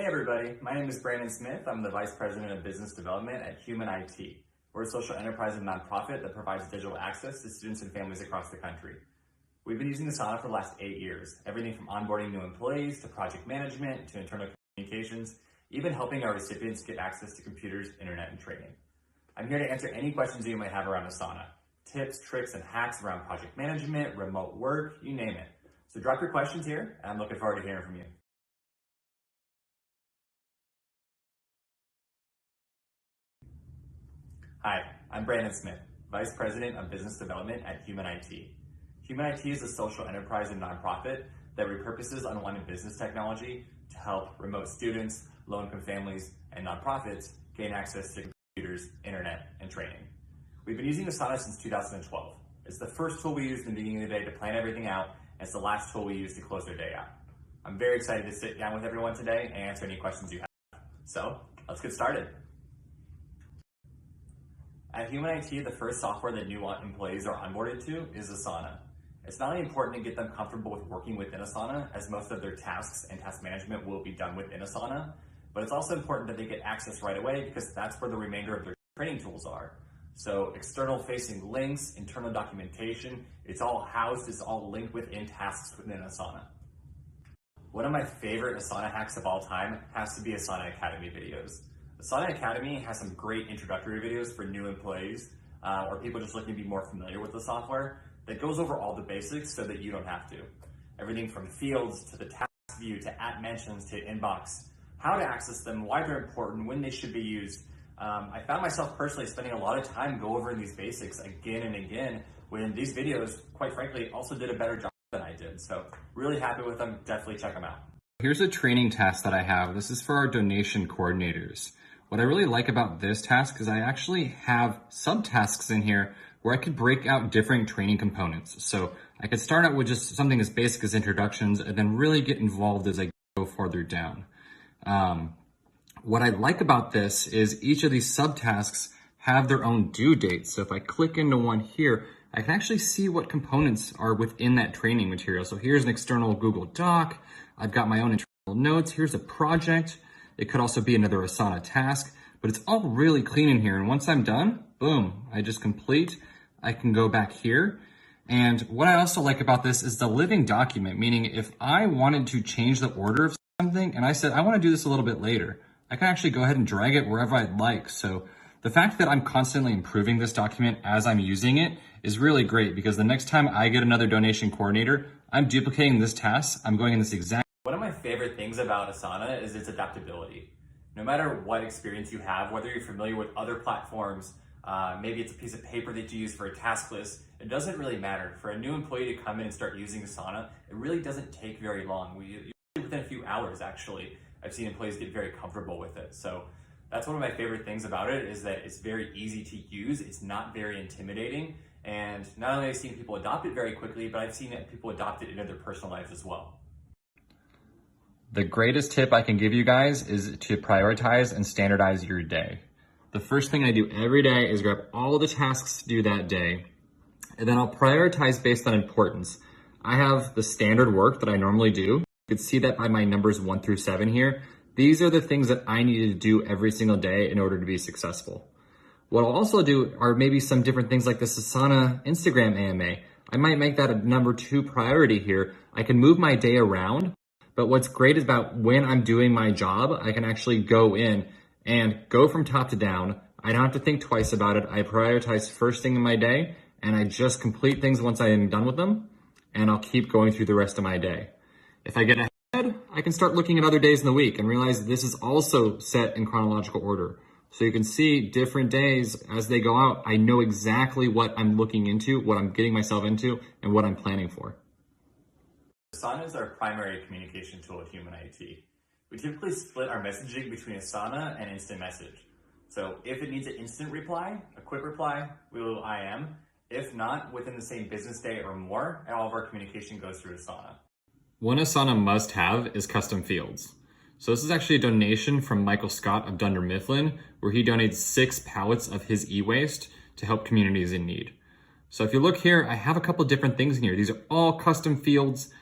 Hey everybody, my name is Brandon Smith. I'm the Vice President of Business Development at humanIT. We're a social enterprise and nonprofit that provides digital access to students and families across the country. We've been using Asana for the last 8 years, everything from onboarding new employees to project management to internal communications, even helping our recipients get access to computers, internet, and training. I'm here to answer any questions you might have around Asana. Tips, tricks, and hacks around project management, remote work, you name it. So drop your questions here, and I'm looking forward to hearing from you. Hi, I'm Brandon Smith, Vice President of Business Development at humanIT. humanIT is a social enterprise and nonprofit that repurposes unwanted business technology to help remote students, low-income families, and nonprofits gain access to computers, internet, and training. We've been using Asana since 2012. It's the first tool we used in the beginning of the day to plan everything out, and it's the last tool we use to close our day out. I'm very excited to sit down with everyone today and answer any questions you have. So, let's get started. At humanIT, the first software that new employees are onboarded to is Asana. It's not only important to get them comfortable with working within Asana, as most of their tasks and task management will be done within Asana, but it's also important that they get access right away because that's where the remainder of their training tools are. So external facing links, internal documentation, it's all housed, it's all linked within tasks within Asana. One of my favorite Asana hacks of all time has to be Asana Academy videos. Asana Academy has some great introductory videos for new employees or people just looking to be more familiar with the software that goes over all the basics so that you don't have to. Everything from fields to the task view to at mentions to inbox, how to access them, why they're important, when they should be used. I found myself personally spending a lot of time go over these basics again and again when these videos, quite frankly, also did a better job than I did. So really happy with them, definitely check them out. Here's a training task that I have. This is for our donation coordinators. What I really like about this task is I actually have subtasks in here where I could break out different training components. So I could start out with just something as basic as introductions and then really get involved as I go farther down. What I like about this is each of these subtasks have their own due date. So if I click into one here, I can actually see what components are within that training material. So here's an external Google Doc. I've got my own internal notes. Here's a project. It could also be another Asana task, but it's all really clean in here. And once I'm done, boom, I just complete. I can go back here. And what I also like about this is the living document, meaning if I wanted to change the order of something and I said, I want to do this a little bit later, I can actually go ahead and drag it wherever I'd like. So the fact that I'm constantly improving this document as I'm using it is really great because the next time I get another donation coordinator, I'm duplicating this task. I'm going in this exact. One of my favorite things about Asana is its adaptability. No matter what experience you have, whether you're familiar with other platforms, maybe it's a piece of paper that you use for a task list, it doesn't really matter. For a new employee to come in and start using Asana, it really doesn't take very long. Usually within a few hours, actually, I've seen employees get very comfortable with it. So that's one of my favorite things about it is that it's very easy to use. It's not very intimidating. And not only have I seen people adopt it very quickly, but I've seen people adopt it into their personal lives as well. The greatest tip I can give you guys is to prioritize and standardize your day. The first thing I do every day is grab all the tasks to do that day, and then I'll prioritize based on importance. I have the standard work that I normally do. You can see that by my numbers 1 through 7 here. These are the things that I need to do every single day in order to be successful. What I'll also do are maybe some different things like this Asana Instagram AMA. I might make that a number 2 priority here. I can move my day around. But what's great is about when I'm doing my job, I can actually go in and go from top to down. I don't have to think twice about it. I prioritize first thing in my day and I just complete things once I am done with them and I'll keep going through the rest of my day. If I get ahead, I can start looking at other days in the week and realize this is also set in chronological order. So you can see different days as they go out, I know exactly what I'm looking into, what I'm getting myself into, and what I'm planning for. Asana is our primary communication tool at humanIT. We typically split our messaging between Asana and Instant Message. So if it needs an instant reply, a quick reply, we will IM. If not, within the same business day or more, all of our communication goes through Asana. One Asana must have is custom fields. So this is actually a donation from Michael Scott of Dunder Mifflin, where he donates 6 pallets of his e-waste to help communities in need. So if you look here, I have a couple different things in here. These are all custom fields.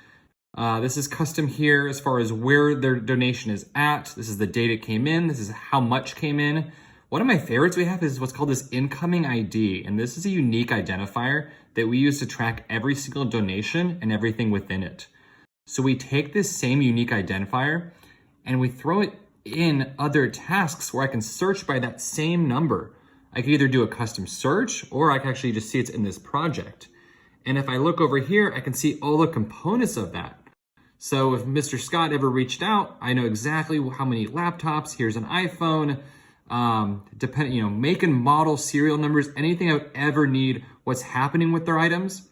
This is custom here as far as where their donation is at. This is the date it came in. This is how much came in. One of my favorites we have is what's called this incoming ID. And this is a unique identifier that we use to track every single donation and everything within it. So we take this same unique identifier and we throw it in other tasks where I can search by that same number. I can either do a custom search or I can actually just see it's in this project. And if I look over here, I can see all the components of that. So if Mr. Scott ever reached out, I know exactly how many laptops, here's an iPhone, make and model, serial numbers, anything I would ever need, what's happening with their items,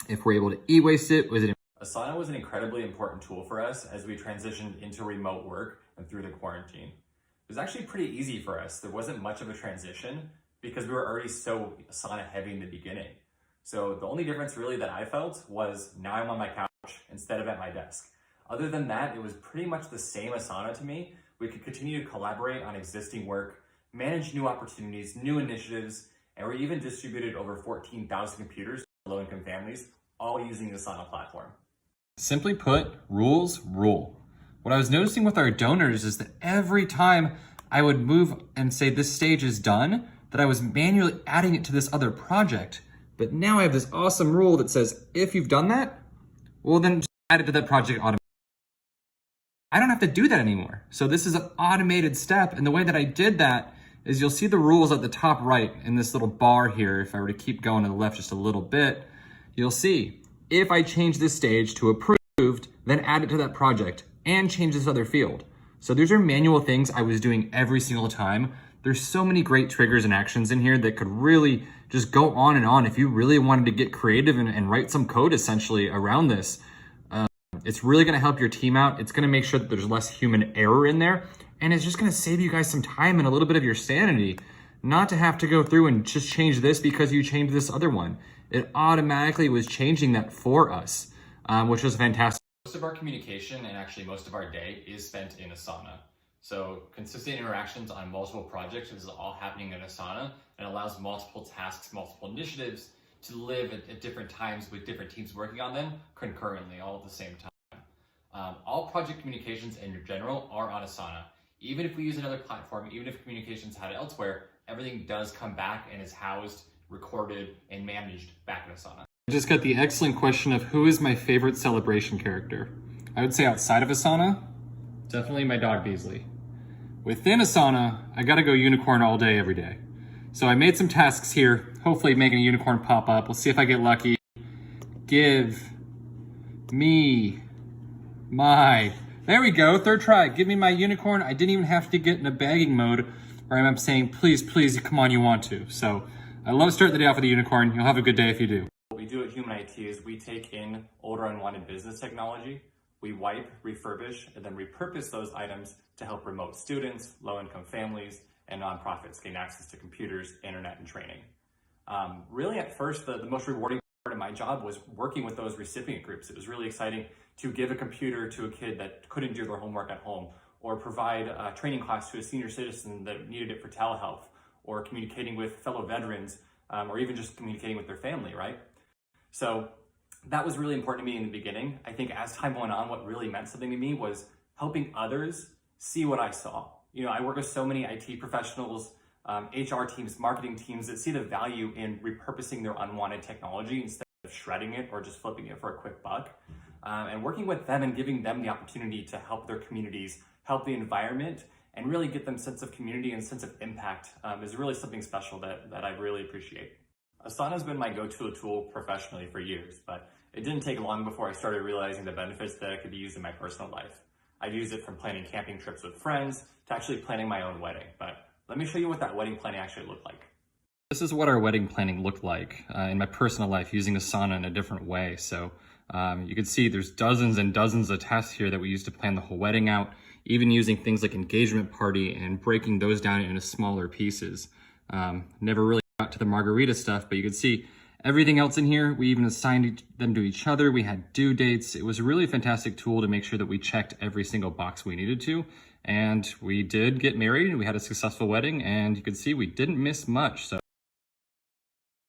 if we're able to e-waste it, Asana was an incredibly important tool for us as we transitioned into remote work and through the quarantine. It was actually pretty easy for us. There wasn't much of a transition because we were already so Asana heavy in the beginning. So the only difference really that I felt was now I'm on my couch instead of at my desk. Other than that, it was pretty much the same Asana to me. We could continue to collaborate on existing work, manage new opportunities, new initiatives, and we even distributed over 14,000 computers to low-income families, all using the Asana platform. Simply put, rules rule. What I was noticing with our donors is that every time I would move and say this stage is done, that I was manually adding it to this other project. But now I have this awesome rule that says, if you've done that, well then just add it to that project automatically. I don't have to do that anymore. So this is an automated step. And the way that I did that is you'll see the rules at the top right in this little bar here. If I were to keep going to the left just a little bit, you'll see if I change this stage to approved, then add it to that project and change this other field. So these are manual things I was doing every single time. There's so many great triggers and actions in here that could really just go on and on. If you really wanted to get creative and write some code essentially around this, it's really gonna help your team out. It's gonna make sure that there's less human error in there. And it's just gonna save you guys some time and a little bit of your sanity, not to have to go through and just change this because you changed this other one. It automatically was changing that for us, which was fantastic. Most of our communication and actually most of our day is spent in Asana. So consistent interactions on multiple projects is all happening in Asana and allows multiple tasks, multiple initiatives to live at different times with different teams working on them concurrently, all at the same time. All project communications in general are on Asana. Even if we use another platform, even if communications had elsewhere, everything does come back and is housed, recorded, and managed back in Asana. I just got the excellent question of who is my favorite celebration character. I would say outside of Asana, definitely my dog Beasley. Within Asana, I gotta go unicorn all day, every day. So I made some tasks here, hopefully making a unicorn pop up. We'll see if I get lucky. Give me my, there we go, third try. Give me my unicorn. I didn't even have to get in a begging mode where I'm saying, please, please, come on, you want to. So I love starting the day off with a unicorn. You'll have a good day if you do. What we do at humanIT is we take in older unwanted business technology, we wipe, refurbish, and then repurpose those items to help remote students, low-income families, and nonprofits gain access to computers, internet, and training. Really at first, the most rewarding part of my job was working with those recipient groups. It was really exciting to give a computer to a kid that couldn't do their homework at home, or provide a training class to a senior citizen that needed it for telehealth, or communicating with fellow veterans, or even just communicating with their family, right? So that was really important to me in the beginning. I think as time went on, what really meant something to me was helping others see what I saw. You know, I work with so many IT professionals, HR teams, marketing teams that see the value in repurposing their unwanted technology instead of shredding it or just flipping it for a quick buck. And working with them and giving them the opportunity to help their communities, help the environment, and really get them a sense of community and sense of impact is really something special that I really appreciate. Asana has been my go-to tool professionally for years, but it didn't take long before I started realizing the benefits that it could be used in my personal life. I've used it from planning camping trips with friends to actually planning my own wedding, but let me show you what that wedding planning actually looked like. This is what our wedding planning looked like in my personal life using Asana in a different way. So you can see there's dozens and dozens of tasks here that we use to plan the whole wedding out, even using things like engagement party and breaking those down into smaller pieces. Never really got to the margarita stuff, but you can see everything else in here. We even assigned them to each other. We had due dates. It was a really fantastic tool to make sure that we checked every single box we needed to. And we did get married. We had a successful wedding, and you can see we didn't miss much. So